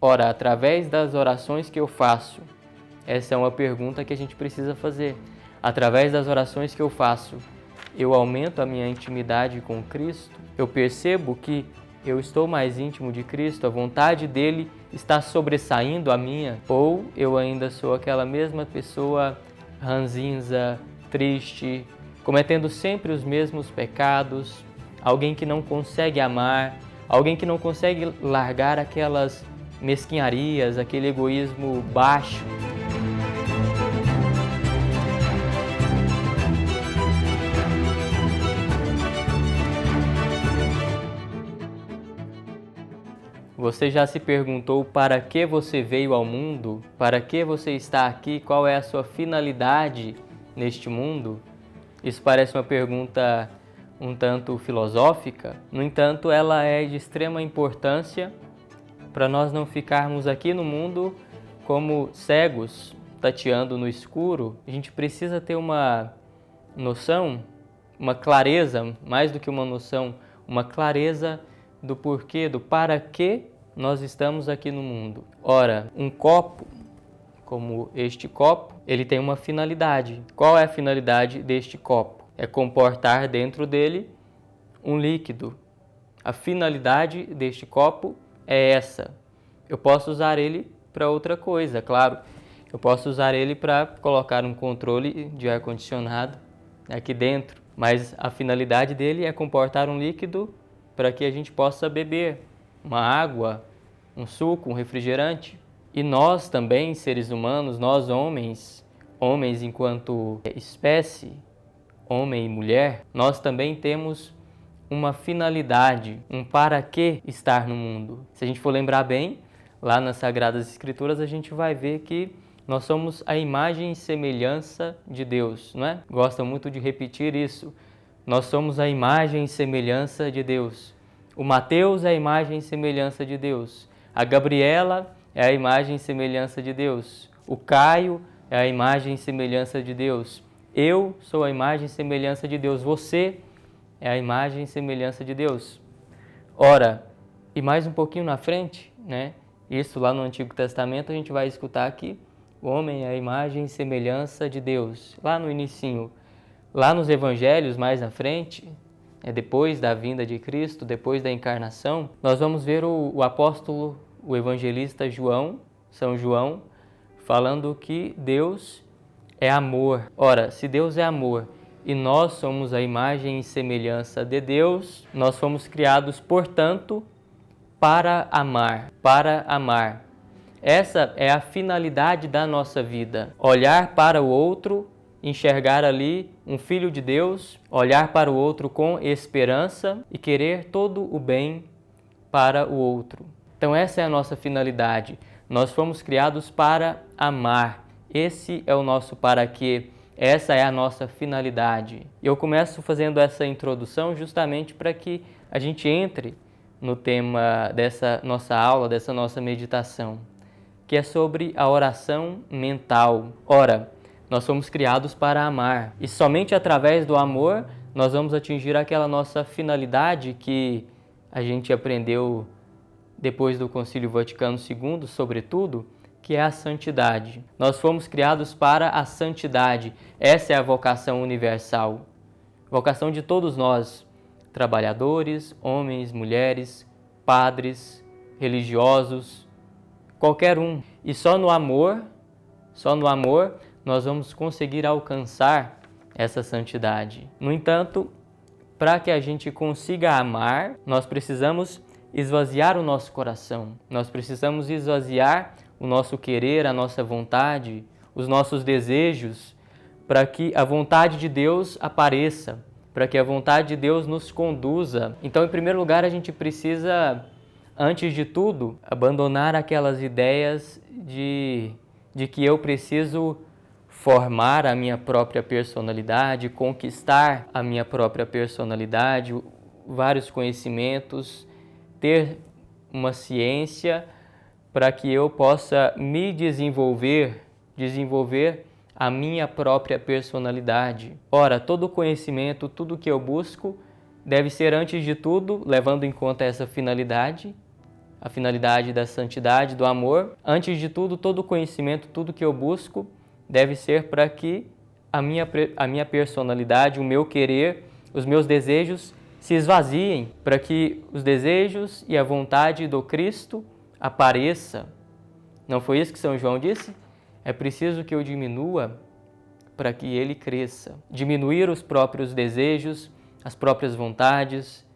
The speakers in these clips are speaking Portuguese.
Ora, através das orações que eu faço, essa é uma pergunta que a gente precisa fazer. Através das orações que eu faço, eu aumento a minha intimidade com Cristo? Eu percebo que eu estou mais íntimo de Cristo? A vontade dele está sobressaindo a minha? Ou eu ainda sou aquela mesma pessoa ranzinza, triste, cometendo sempre os mesmos pecados, alguém que não consegue amar, alguém que não consegue largar aquelas mesquinharias, aquele egoísmo baixo? Você já se perguntou para que você veio ao mundo? Para que você está aqui? Qual é a sua finalidade neste mundo? Isso parece uma pergunta um tanto filosófica, no entanto, ela é de extrema importância para nós não ficarmos aqui no mundo como cegos, tateando no escuro. A gente precisa ter uma noção, uma clareza, mais do que uma noção, uma clareza do porquê, do para que nós estamos aqui no mundo. Ora, um copo, como este copo, ele tem uma finalidade. Qual é a finalidade deste copo? É comportar dentro dele um líquido. A finalidade deste copo é essa. Eu posso usar ele para outra coisa, claro. Eu posso usar ele para colocar um controle de ar-condicionado aqui dentro, mas a finalidade dele é comportar um líquido para que a gente possa beber uma água, um suco, um refrigerante. E nós também, seres humanos, nós homens enquanto espécie, homem e mulher, nós também temos uma finalidade, um para que estar no mundo. Se a gente for lembrar bem, lá nas Sagradas Escrituras a gente vai ver que nós somos a imagem e semelhança de Deus, não é? Gosta muito de repetir isso. Nós somos a imagem e semelhança de Deus. O Mateus é a imagem e semelhança de Deus. A Gabriela é a imagem e semelhança de Deus. O Caio é a imagem e semelhança de Deus. Eu sou a imagem e semelhança de Deus. Você é a imagem e semelhança de Deus. Ora, e mais um pouquinho na frente, né? Isso lá no Antigo Testamento a gente vai escutar aqui. O homem é a imagem e semelhança de Deus. Lá no inicinho. Lá nos Evangelhos, mais na frente, depois da vinda de Cristo, depois da encarnação, nós vamos ver o apóstolo, o evangelista João, São João, falando que Deus é amor. Ora, se Deus é amor e nós somos a imagem e semelhança de Deus, nós fomos criados, portanto, para amar, para amar. Essa é a finalidade da nossa vida, olhar para o outro, enxergar ali um filho de Deus, olhar para o outro com esperança e querer todo o bem para o outro. Então essa é a nossa finalidade. Nós fomos criados para amar. Esse é o nosso para quê. Essa é a nossa finalidade. Eu começo fazendo essa introdução justamente para que a gente entre no tema dessa nossa aula, dessa nossa meditação, que é sobre a oração mental. Ora, nós fomos criados para amar e somente através do amor nós vamos atingir aquela nossa finalidade que a gente aprendeu depois do Concílio Vaticano II, sobretudo, que é a santidade. Nós fomos criados para a santidade. Essa é a vocação universal. Vocação de todos nós, trabalhadores, homens, mulheres, padres, religiosos, qualquer um. E só no amor, nós vamos conseguir alcançar essa santidade. No entanto, para que a gente consiga amar, nós precisamos esvaziar o nosso coração. Nós precisamos esvaziar o nosso querer, a nossa vontade, os nossos desejos, para que a vontade de Deus apareça, para que a vontade de Deus nos conduza. Então, em primeiro lugar, a gente precisa, antes de tudo, abandonar aquelas ideias de que eu preciso formar a minha própria personalidade, conquistar a minha própria personalidade, vários conhecimentos, ter uma ciência para que eu possa me desenvolver a minha própria personalidade. Ora, todo conhecimento, tudo que eu busco, deve ser, antes de tudo, levando em conta essa finalidade, a finalidade da santidade, do amor. Antes de tudo, todo conhecimento, tudo que eu busco deve ser para que a minha personalidade, o meu querer, os meus desejos se esvaziem, para que os desejos e a vontade do Cristo apareça. Não foi isso que São João disse? É preciso que eu diminua para que ele cresça. Diminuir os próprios desejos, as próprias vontades,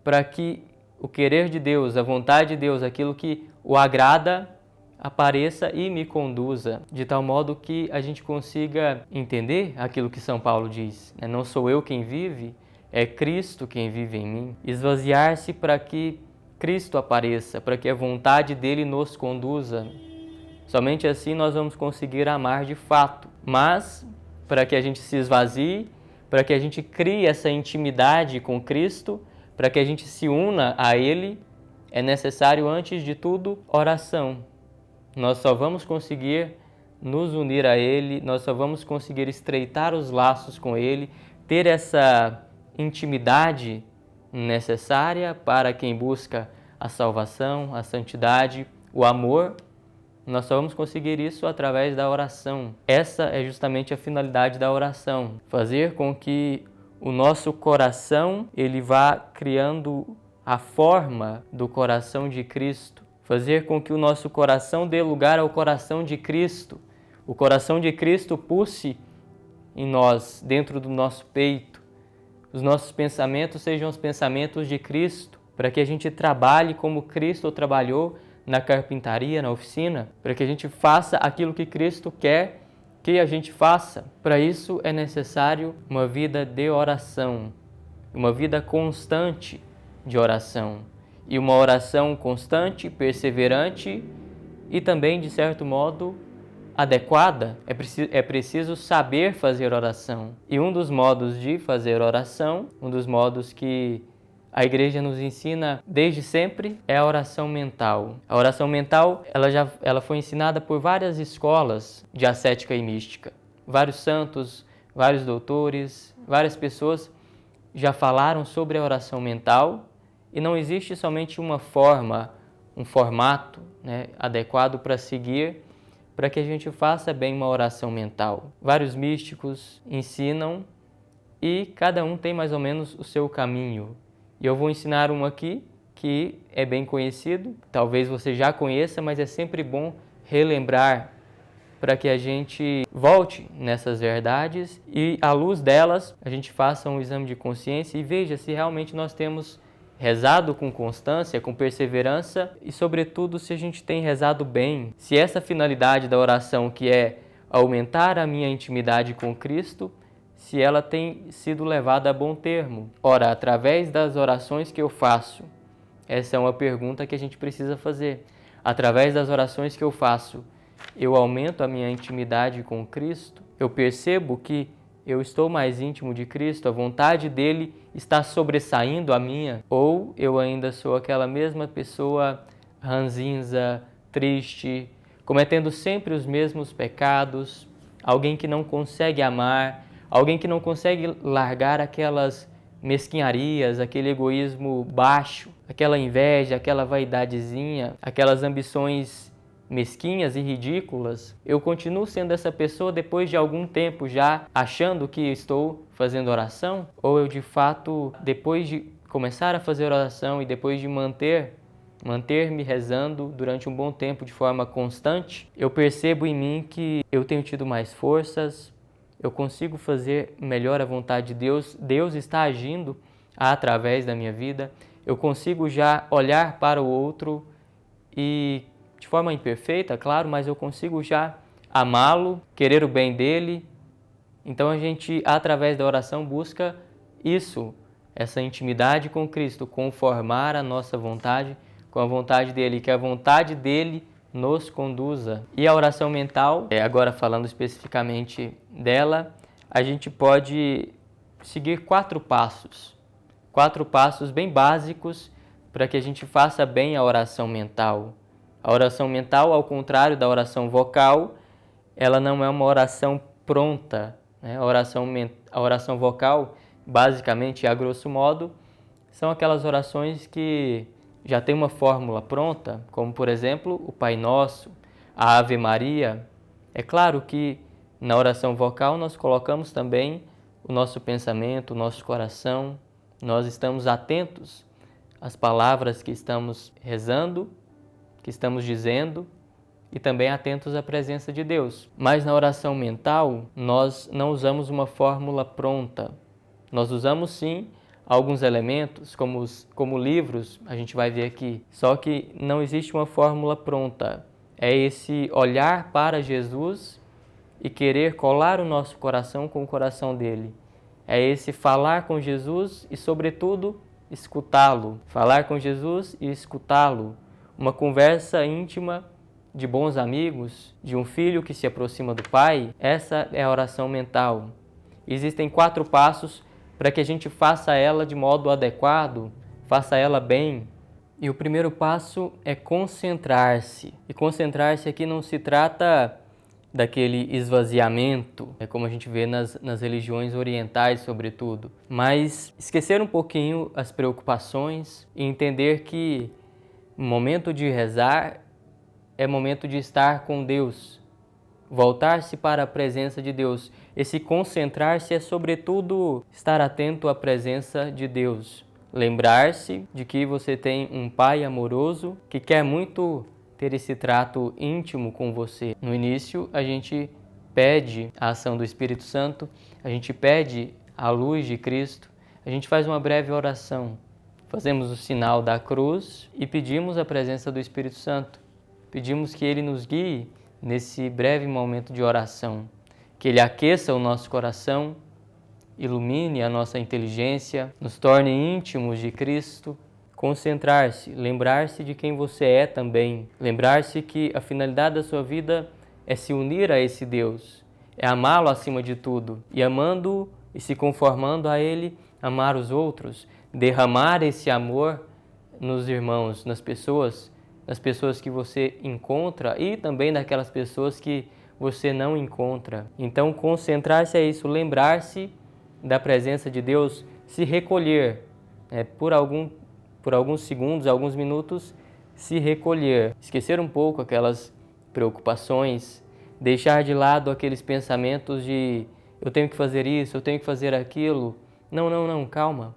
para que o querer de Deus, a vontade de Deus, aquilo que o agrada, apareça e me conduza, de tal modo que a gente consiga entender aquilo que São Paulo diz. Não sou eu quem vive, é Cristo quem vive em mim. Esvaziar-se para que Cristo apareça, para que a vontade dele nos conduza. Somente assim nós vamos conseguir amar de fato. Mas, para que a gente se esvazie, para que a gente crie essa intimidade com Cristo, para que a gente se una a Ele, é necessário, antes de tudo, oração. Nós só vamos conseguir nos unir a Ele, nós só vamos conseguir estreitar os laços com Ele, ter essa intimidade necessária para quem busca a salvação, a santidade, o amor. Nós só vamos conseguir isso através da oração. Essa é justamente a finalidade da oração, fazer com que o nosso coração ele vá criando a forma do coração de Cristo, fazer com que o nosso coração dê lugar ao coração de Cristo, o coração de Cristo pulse em nós, dentro do nosso peito, os nossos pensamentos sejam os pensamentos de Cristo, para que a gente trabalhe como Cristo trabalhou na carpintaria, na oficina, para que a gente faça aquilo que Cristo quer que a gente faça. Para isso é necessário uma vida de oração, uma vida constante de oração, e uma oração constante, perseverante e também, de certo modo, adequada. É preciso saber fazer oração. E um dos modos de fazer oração, um dos modos que a Igreja nos ensina desde sempre, é a oração mental. A oração mental ela foi ensinada por várias escolas de ascética e mística. Vários santos, vários doutores, várias pessoas já falaram sobre a oração mental, e não existe somente uma forma, um formato, adequado para seguir, para que a gente faça bem uma oração mental. Vários místicos ensinam e cada um tem mais ou menos o seu caminho. E eu vou ensinar um aqui que é bem conhecido, talvez você já conheça, mas é sempre bom relembrar para que a gente volte nessas verdades e, à luz delas, a gente faça um exame de consciência e veja se realmente nós temos rezado com constância, com perseverança e, sobretudo, se a gente tem rezado bem. Se essa finalidade da oração, que é aumentar a minha intimidade com Cristo, se ela tem sido levada a bom termo. Ora, através das orações que eu faço, essa é uma pergunta que a gente precisa fazer. Através das orações que eu faço, eu aumento a minha intimidade com Cristo? Eu percebo que eu estou mais íntimo de Cristo, a vontade dele está sobressaindo a minha? Ou eu ainda sou aquela mesma pessoa ranzinza, triste, cometendo sempre os mesmos pecados, alguém que não consegue amar, alguém que não consegue largar aquelas mesquinharias, aquele egoísmo baixo, aquela inveja, aquela vaidadezinha, aquelas ambições mesquinhas e ridículas? Eu continuo sendo essa pessoa depois de algum tempo já achando que estou fazendo oração? Ou eu de fato, depois de começar a fazer oração e depois de manter-me rezando durante um bom tempo de forma constante, eu percebo em mim que eu tenho tido mais forças, eu consigo fazer melhor a vontade de Deus, Deus está agindo através da minha vida, eu consigo já olhar para o outro e, de forma imperfeita, claro, mas eu consigo já amá-lo, querer o bem dele. Então a gente, através da oração, busca isso, essa intimidade com Cristo, conformar a nossa vontade com a vontade dele, que a vontade dele nos conduza. E a oração mental, agora falando especificamente dela, a gente pode seguir 4 passos. 4 passos bem básicos para que a gente faça bem a oração mental. A oração mental, ao contrário da oração vocal, ela não é uma oração pronta. A oração vocal, basicamente, a grosso modo, são aquelas orações que já tem uma fórmula pronta, como por exemplo o Pai Nosso, a Ave Maria. É claro que na oração vocal nós colocamos também o nosso pensamento, o nosso coração, nós estamos atentos às palavras que estamos rezando, que estamos dizendo, e também atentos à presença de Deus. Mas na oração mental, nós não usamos uma fórmula pronta. Nós usamos sim alguns elementos, como livros, a gente vai ver aqui. Só que não existe uma fórmula pronta. É esse olhar para Jesus e querer colar o nosso coração com o coração dele. É esse falar com Jesus e, sobretudo, escutá-lo. Falar com Jesus e escutá-lo. Uma conversa íntima de bons amigos, de um filho que se aproxima do Pai. Essa é a oração mental. Existem 4 passos para que a gente faça ela de modo adequado, faça ela bem. E o primeiro passo é concentrar-se. E concentrar-se aqui não se trata daquele esvaziamento, como a gente vê nas religiões orientais, sobretudo, mas esquecer um pouquinho as preocupações e entender que o momento de rezar é momento de estar com Deus, voltar-se para a presença de Deus. Esse concentrar-se é, sobretudo, estar atento à presença de Deus. Lembrar-se de que você tem um Pai amoroso que quer muito ter esse trato íntimo com você. No início, a gente pede a ação do Espírito Santo, a gente pede a luz de Cristo, a gente faz uma breve oração, fazemos o sinal da cruz e pedimos a presença do Espírito Santo. Pedimos que Ele nos guie nesse breve momento de oração, que Ele aqueça o nosso coração, ilumine a nossa inteligência, nos torne íntimos de Cristo. Concentrar-se, lembrar-se de quem você é também, lembrar-se que a finalidade da sua vida é se unir a esse Deus, é amá-lo acima de tudo, e amando e se conformando a Ele, amar os outros, derramar esse amor nos irmãos, nas pessoas que você encontra e também naquelas pessoas que você não encontra. Então, concentrar-se é isso, lembrar-se da presença de Deus, se recolher, por alguns segundos, alguns minutos, se recolher, esquecer um pouco aquelas preocupações, deixar de lado aqueles pensamentos de eu tenho que fazer isso, eu tenho que fazer aquilo. Não, calma.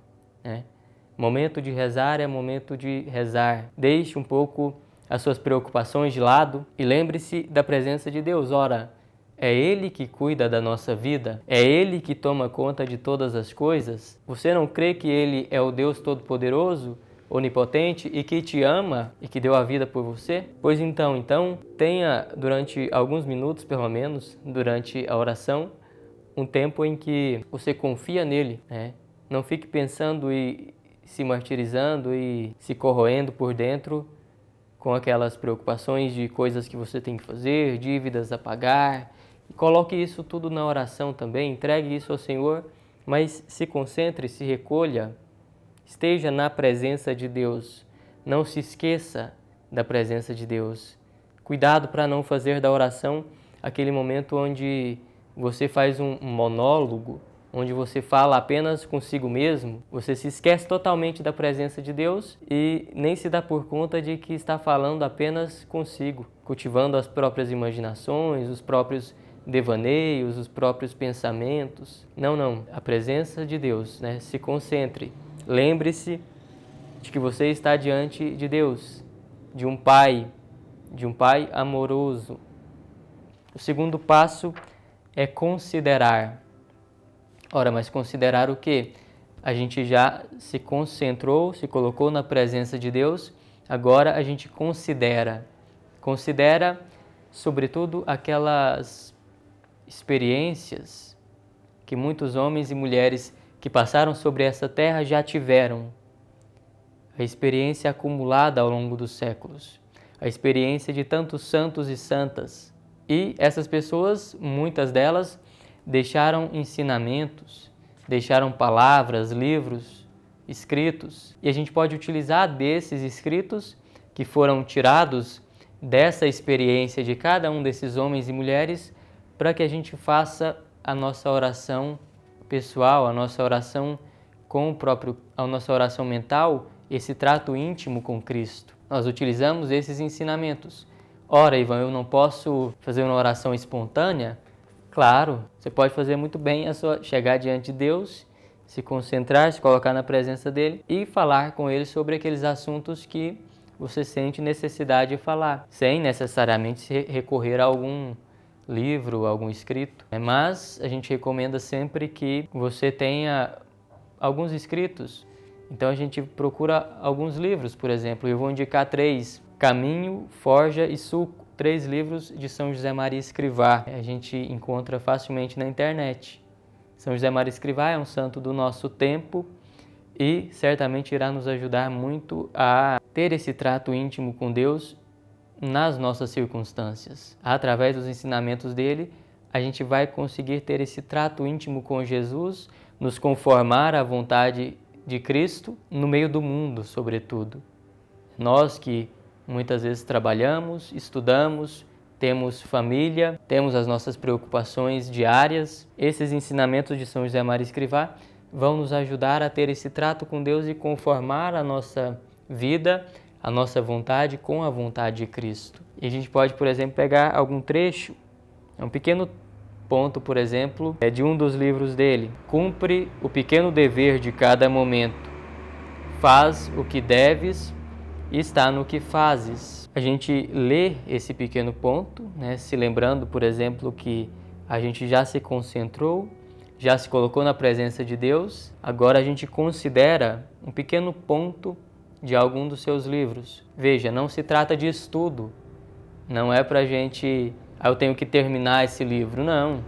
Momento de rezar é momento de rezar. Deixe um pouco as suas preocupações de lado e lembre-se da presença de Deus. Ora, é Ele que cuida da nossa vida, é Ele que toma conta de todas as coisas. Você não crê que Ele é o Deus Todo-Poderoso, onipotente e que te ama e que deu a vida por você? Pois então, tenha durante alguns minutos, pelo menos, durante a oração, um tempo em que você confia nele, Não fique pensando e se martirizando e se corroendo por dentro com aquelas preocupações de coisas que você tem que fazer, dívidas a pagar. E coloque isso tudo na oração também, entregue isso ao Senhor, mas se concentre, se recolha, esteja na presença de Deus. Não se esqueça da presença de Deus. Cuidado para não fazer da oração aquele momento onde você faz um monólogo, onde você fala apenas consigo mesmo, você se esquece totalmente da presença de Deus e nem se dá por conta de que está falando apenas consigo, cultivando as próprias imaginações, os próprios devaneios, os próprios pensamentos. Não, a presença de Deus, Se concentre, lembre-se de que você está diante de Deus, de um Pai amoroso. O segundo passo é considerar. Ora, mas considerar o quê? A gente já se concentrou, se colocou na presença de Deus, agora a gente considera. Considera, sobretudo, aquelas experiências que muitos homens e mulheres que passaram sobre essa terra já tiveram. A experiência acumulada ao longo dos séculos. A experiência de tantos santos e santas. E essas pessoas, muitas delas, deixaram ensinamentos, deixaram palavras, livros, escritos. E a gente pode utilizar desses escritos que foram tirados dessa experiência de cada um desses homens e mulheres para que a gente faça a nossa oração pessoal, a nossa oração a nossa oração mental esse trato íntimo com Cristo. Nós utilizamos esses ensinamentos. Ora, Ivan, eu não posso fazer uma oração espontânea? Claro, você pode fazer muito bem chegar diante de Deus, se concentrar, se colocar na presença dele e falar com ele sobre aqueles assuntos que você sente necessidade de falar, sem necessariamente recorrer a algum livro, algum escrito. Mas a gente recomenda sempre que você tenha alguns escritos. Então a gente procura alguns livros, por exemplo. Eu vou indicar 3: Caminho, Forja e Suco. 3 livros de São José Maria Escrivá. A gente encontra facilmente na internet. São José Maria Escrivá é um santo do nosso tempo e certamente irá nos ajudar muito a ter esse trato íntimo com Deus nas nossas circunstâncias. Através dos ensinamentos dele, a gente vai conseguir ter esse trato íntimo com Jesus, nos conformar à vontade de Cristo no meio do mundo, sobretudo. Nós que muitas vezes trabalhamos, estudamos, temos família, temos as nossas preocupações diárias. Esses ensinamentos de São José Maria Escrivá vão nos ajudar a ter esse trato com Deus e conformar a nossa vida, a nossa vontade com a vontade de Cristo. E a gente pode, por exemplo, pegar algum trecho, um pequeno ponto, por exemplo, de um dos livros dele. Cumpre o pequeno dever de cada momento. Faz o que deves e está no que fazes. A gente lê esse pequeno ponto, se lembrando, por exemplo, que a gente já se concentrou, já se colocou na presença de Deus, agora a gente considera um pequeno ponto de algum dos seus livros. Veja, não se trata de estudo, não é para a gente, eu tenho que terminar esse livro, não.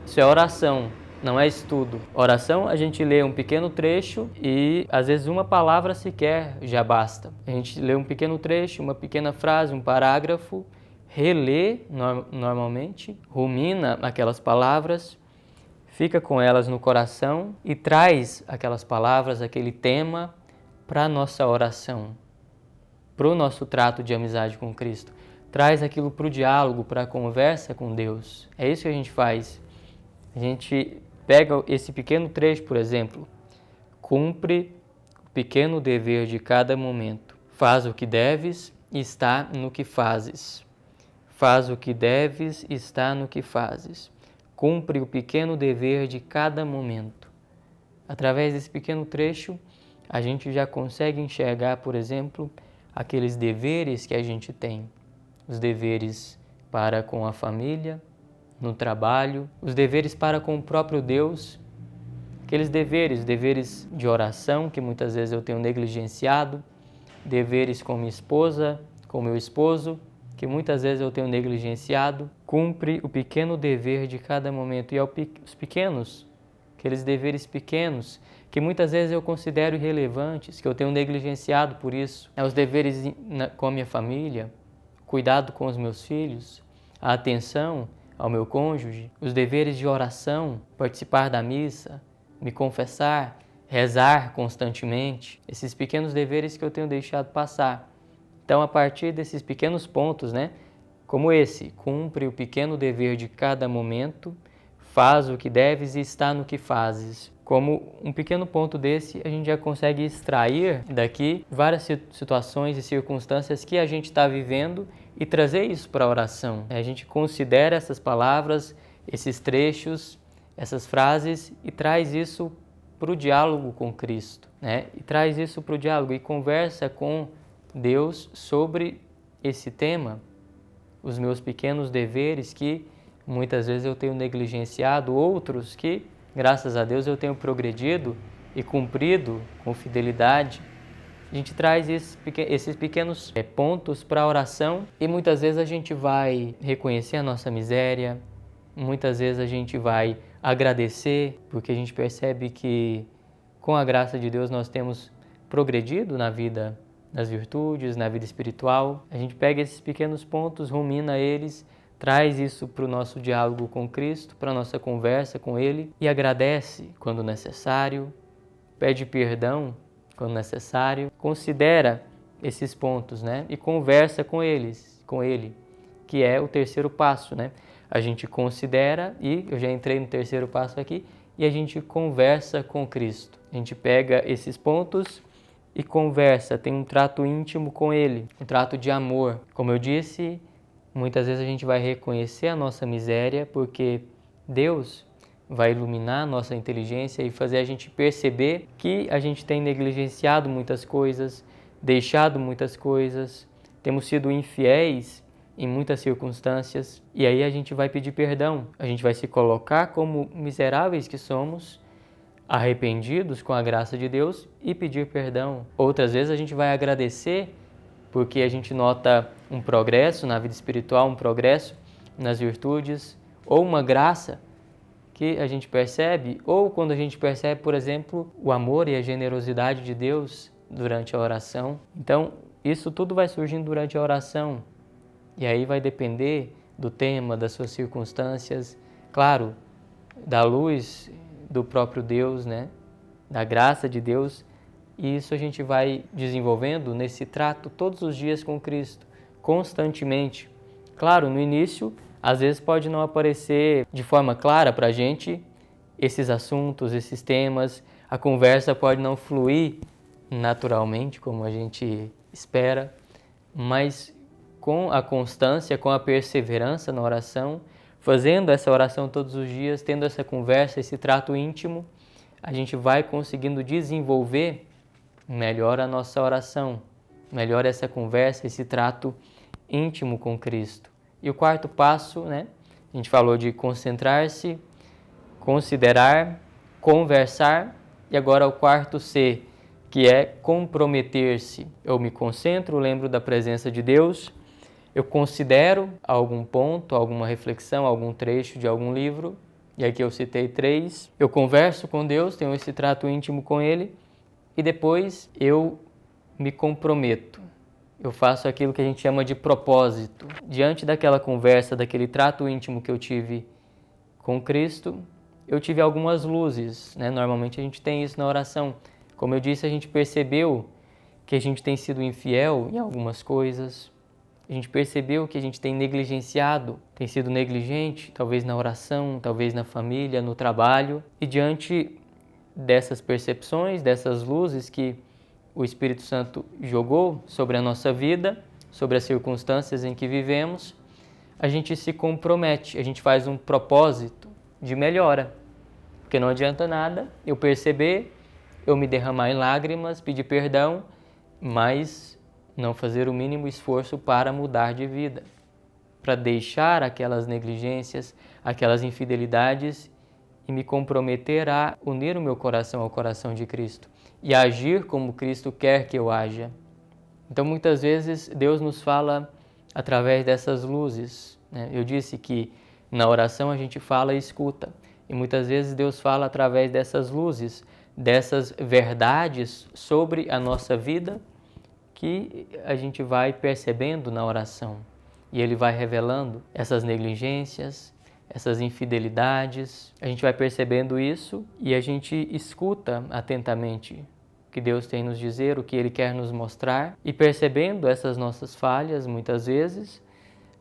Isso é oração. Não é estudo. Oração, a gente lê um pequeno trecho e às vezes uma palavra sequer já basta. A gente lê um pequeno trecho, uma pequena frase, um parágrafo, relê normalmente, rumina aquelas palavras, fica com elas no coração e traz aquelas palavras, aquele tema para a nossa oração, para o nosso trato de amizade com Cristo. Traz aquilo para o diálogo, para a conversa com Deus. É isso que a gente faz. A gente pega esse pequeno trecho, por exemplo, cumpre o pequeno dever de cada momento. Faz o que deves e está no que fazes. Faz o que deves e está no que fazes. Cumpre o pequeno dever de cada momento. Através desse pequeno trecho, a gente já consegue enxergar, por exemplo, aqueles deveres que a gente tem. Os deveres para com a família, no trabalho, os deveres para com o próprio Deus, aqueles deveres de oração que muitas vezes eu tenho negligenciado, deveres com minha esposa, com meu esposo, que muitas vezes eu tenho negligenciado. Cumpre o pequeno dever de cada momento. E os pequenos, aqueles deveres pequenos, que muitas vezes eu considero irrelevantes, que eu tenho negligenciado por isso. Os deveres com a minha família, cuidado com os meus filhos, a atenção ao meu cônjuge, os deveres de oração, participar da missa, me confessar, rezar constantemente, esses pequenos deveres que eu tenho deixado passar. Então, a partir desses pequenos pontos, como esse, cumpre o pequeno dever de cada momento, faz o que deves e está no que fazes. Como um pequeno ponto desse, a gente já consegue extrair daqui várias situações e circunstâncias que a gente está vivendo e trazer isso para a oração. A gente considera essas palavras, esses trechos, essas frases e traz isso para o diálogo com Cristo, E traz isso para o diálogo e conversa com Deus sobre esse tema, os meus pequenos deveres que muitas vezes eu tenho negligenciado, outros que, graças a Deus, eu tenho progredido e cumprido com fidelidade. A gente traz esses pequenos pontos para a oração e muitas vezes a gente vai reconhecer a nossa miséria, muitas vezes a gente vai agradecer, porque a gente percebe que com a graça de Deus nós temos progredido na vida, nas virtudes, na vida espiritual. A gente pega esses pequenos pontos, rumina eles, traz isso para o nosso diálogo com Cristo, para a nossa conversa com Ele e agradece quando necessário, pede perdão quando necessário, considera esses pontos, e conversa com Ele, que é o terceiro passo, A gente considera, e eu já entrei no terceiro passo aqui, e a gente conversa com Cristo. A gente pega esses pontos e conversa, tem um trato íntimo com Ele, um trato de amor. Como eu disse, muitas vezes a gente vai reconhecer a nossa miséria porque Deus vai iluminar a nossa inteligência e fazer a gente perceber que a gente tem negligenciado muitas coisas, deixado muitas coisas, temos sido infiéis em muitas circunstâncias, e aí a gente vai pedir perdão, a gente vai se colocar como miseráveis que somos, arrependidos com a graça de Deus e pedir perdão. Outras vezes a gente vai agradecer porque a gente nota um progresso na vida espiritual, um progresso nas virtudes, ou uma graça que a gente percebe, ou quando a gente percebe, por exemplo, o amor e a generosidade de Deus durante a oração. Então, isso tudo vai surgindo durante a oração. E aí vai depender do tema, das suas circunstâncias, claro, da luz do próprio Deus, né? Da graça de Deus. E isso a gente vai desenvolvendo nesse trato todos os dias com Cristo, constantemente. Claro, no início, às vezes pode não aparecer de forma clara para a gente esses assuntos, esses temas, a conversa pode não fluir naturalmente, como a gente espera, mas com a constância, com a perseverança na oração, fazendo essa oração todos os dias, tendo essa conversa, esse trato íntimo, a gente vai conseguindo desenvolver melhor a nossa oração, melhor essa conversa, esse trato íntimo com Cristo. E o quarto passo, né? A gente falou de concentrar-se, considerar, conversar, e agora o quarto C, que é comprometer-se. Eu me concentro, lembro da presença de Deus, eu considero algum ponto, alguma reflexão, algum trecho de algum livro, e aqui eu citei 3. Eu converso com Deus, tenho esse trato íntimo com Ele, e depois eu me comprometo. Eu faço aquilo que a gente chama de propósito. Diante daquela conversa, daquele trato íntimo que eu tive com Cristo, eu tive algumas luzes, né? Normalmente a gente tem isso na oração. Como eu disse, a gente percebeu que a gente tem sido infiel em algumas coisas, a gente percebeu que a gente tem negligenciado, tem sido negligente, talvez na oração, talvez na família, no trabalho. E diante dessas percepções, dessas luzes que o Espírito Santo jogou sobre a nossa vida, sobre as circunstâncias em que vivemos, a gente se compromete, a gente faz um propósito de melhora. Porque não adianta nada eu perceber, eu me derramar em lágrimas, pedir perdão, mas não fazer o mínimo esforço para mudar de vida, para deixar aquelas negligências, aquelas infidelidades e me comprometer a unir o meu coração ao coração de Cristo e agir como Cristo quer que eu haja. Então, muitas vezes, Deus nos fala através dessas luzes, né? Eu disse que na oração a gente fala e escuta, e muitas vezes Deus fala através dessas luzes, dessas verdades sobre a nossa vida, que a gente vai percebendo na oração. E Ele vai revelando essas negligências, essas infidelidades. A gente vai percebendo isso e a gente escuta atentamente o que Deus tem nos dizer, o que Ele quer nos mostrar. E percebendo essas nossas falhas, muitas vezes,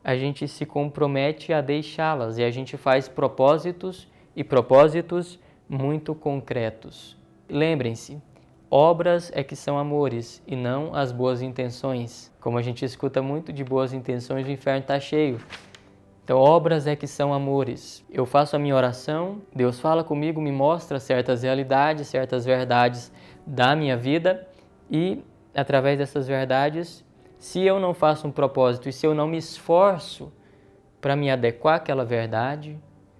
a gente se compromete a deixá-las e a gente faz propósitos e propósitos muito concretos. Lembrem-se, obras é que são amores e não as boas intenções. Como a gente escuta muito de boas intenções, o inferno está cheio. Então, obras é que são amores. Eu faço a minha oração, Deus fala comigo, me mostra certas realidades, certas verdades da minha vida e, através dessas verdades, se eu não faço um propósito e se eu não me esforço para me adequar àquela verdade,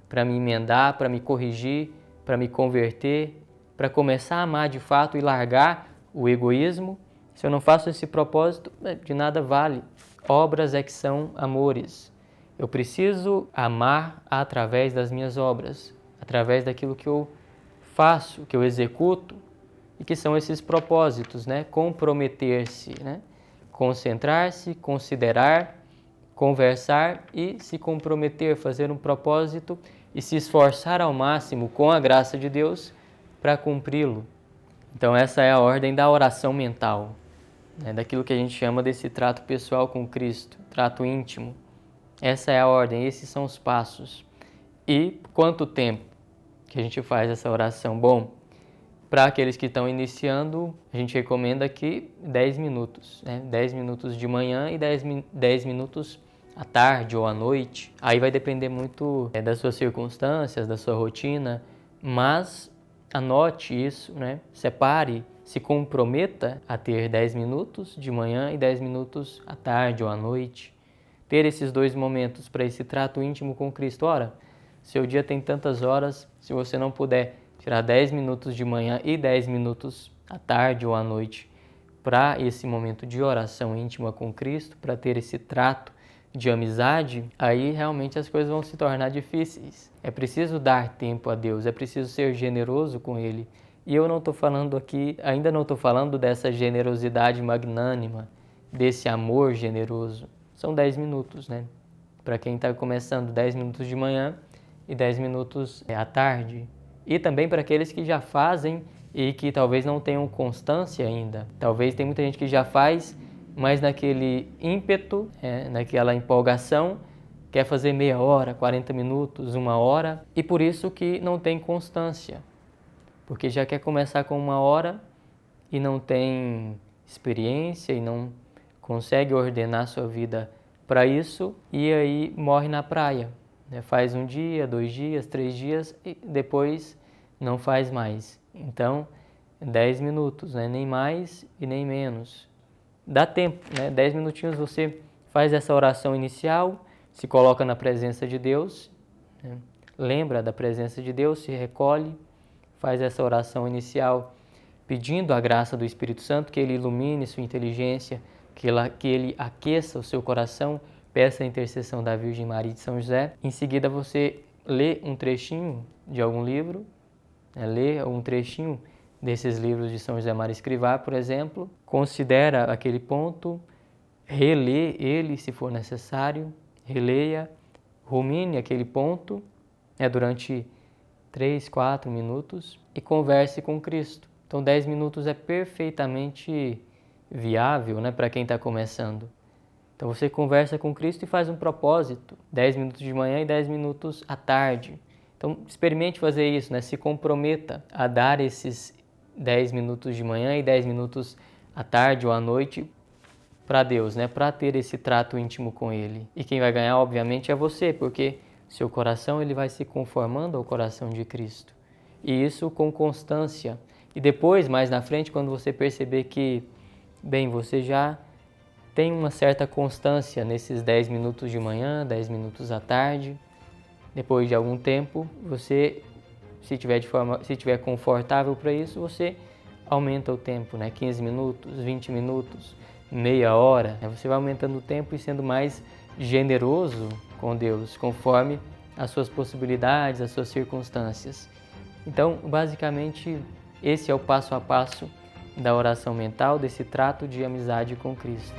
para me emendar, para me corrigir, para me converter, para começar a amar de fato e largar o egoísmo, se eu não faço esse propósito, de nada vale. Obras é que são amores. Eu preciso amar através das minhas obras, através daquilo que eu faço, que eu executo, e que são esses propósitos, né? Comprometer-se, né? Concentrar-se, considerar, conversar e se comprometer, fazer um propósito e se esforçar ao máximo com a graça de Deus para cumpri-lo. Então essa é a ordem da oração mental, né? Daquilo que a gente chama desse trato pessoal com Cristo, trato íntimo. Essa é a ordem, esses são os passos. E quanto tempo que a gente faz essa oração? Bom, Para aqueles que estão iniciando, a gente recomenda aqui 10 minutos, né? 10 minutos de manhã e 10 minutos à tarde ou à noite. Aí vai depender muito das suas circunstâncias, da sua rotina, mas anote isso, né? Separe, se comprometa a ter 10 minutos de manhã e 10 minutos à tarde ou à noite. Ter esses 2 momentos para esse trato íntimo com Cristo. Ora, seu dia tem tantas horas, se você não puder tirar 10 minutos de manhã e 10 minutos à tarde ou à noite para esse momento de oração íntima com Cristo, para ter esse trato de amizade, aí realmente as coisas vão se tornar difíceis. É preciso dar tempo a Deus, é preciso ser generoso com Ele. E eu não estou falando aqui, ainda não estou falando dessa generosidade magnânima, desse amor generoso. São 10 minutos, né? Para quem está começando, 10 minutos de manhã e 10 minutos à tarde. E também para aqueles que já fazem e que talvez não tenham constância ainda. Talvez tem muita gente que já faz, mas naquele ímpeto, naquela empolgação, quer fazer meia hora, 40 minutos, 1 hora, e por isso que não tem constância. Porque já quer começar com 1 hora e não tem experiência e não consegue ordenar sua vida para isso, e aí morre na praia. Faz 1 dia, 2 dias, 3 dias e depois não faz mais. Então, 10 minutos, nem mais e nem menos. Dá tempo, 10 minutinhos você faz essa oração inicial, se coloca na presença de Deus, lembra da presença de Deus, se recolhe, faz essa oração inicial pedindo a graça do Espírito Santo, que Ele ilumine sua inteligência, que Ele aqueça o seu coração, peça a intercessão da Virgem Maria e de São José. Em seguida você lê um trechinho de algum livro, lê um trechinho desses livros de São José Maria Escrivá, por exemplo, considera aquele ponto, relê ele se for necessário, releia, rumine aquele ponto durante 3, 4 minutos e converse com Cristo. Então 10 minutos é perfeitamente viável, para quem está começando. Então você conversa com Cristo e faz um propósito, 10 minutos de manhã e 10 minutos à tarde. Então experimente fazer isso, se comprometa a dar esses 10 minutos de manhã e 10 minutos à tarde ou à noite para Deus, para ter esse trato íntimo com Ele. E quem vai ganhar, obviamente, é você, porque seu coração ele vai se conformando ao coração de Cristo. E isso com constância. E depois, mais na frente, quando você perceber que, você já tem uma certa constância nesses 10 minutos de manhã, 10 minutos à tarde, depois de algum tempo, você, se tiver confortável para isso, você aumenta o tempo, 15 minutos, 20 minutos, meia hora. Você vai aumentando o tempo e sendo mais generoso com Deus, conforme as suas possibilidades, as suas circunstâncias. Então, basicamente, esse é o passo a passo da oração mental, desse trato de amizade com Cristo.